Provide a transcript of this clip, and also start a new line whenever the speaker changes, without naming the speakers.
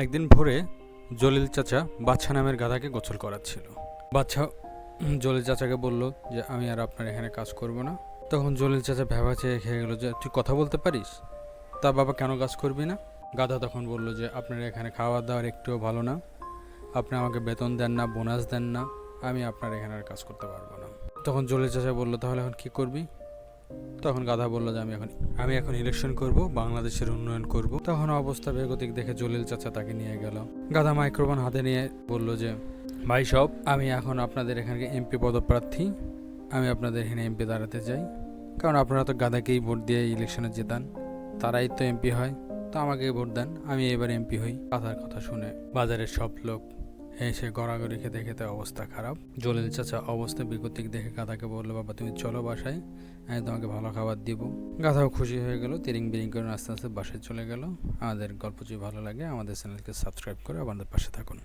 একদিন ভোরে জলিল চাচা বাচ্চা নামের গাধাকে গোসল করাচ্ছিল। বাচ্চা জলিল চাচাকে বলল যে আমি আর আপনার এখানে কাজ করব না। তখন জলিল চাচা ভ্যাবা চেয়ে খেয়ে গেল যে তুই কথা বলতে পারিস, তা বাবা কেন কাজ করবি না? গাধা তখন বলল যে আপনার এখানে খাওয়া দাওয়ার একটুও ভালো না, আপনি আমাকে বেতন দেন না, বোনাস দেন না, আমি আপনার এখানে আর কাজ করতে পারবো না। তখন জলিল চাচা বলল তাহলে এখন কি করবি? তখন গাধা বলল যে আমি এখন ইলেকশন করব, বাংলাদেশের উন্নয়ন করব। তখন অবস্থা বেগতিক দেখে জলিল চাচা তাকে নিয়ে গেল। গাধা মাইক্রোফোন হাতে নিয়ে বলল যে ভাই সব, আমি এখন আপনাদের এখানে এমপি পদপ্রার্থী, আমি আপনাদের এখানে এমপি দাঁড়াতে চাই, কারণ আপনারা তো গাধাকেই ভোট দিয়ে ইলেকশনে জেতান, তারাই তো এমপি হয়, তো আমাকে ভোট দেন, আমি এবার এমপি হই। গাধার কথা শুনে বাজারের সব লোক এসে গড়াগড়ি খেতে খেতে অবস্থা খারাপ। জলিল চাচা অবস্থা বিকটিক দেখে গাধাকে বললো বাবা তুমি চলো বাসায়, আমি তোমাকে ভালো খাবার দিব। গাধাও খুশি হয়ে গেল, তিরিং বিরিং করে আস্তে আস্তে বাসায় চলে গেল। আমাদের গল্প যদি ভালো লাগে আমাদের চ্যানেলকে সাবস্ক্রাইব করে আমাদের পাশে থাকুন।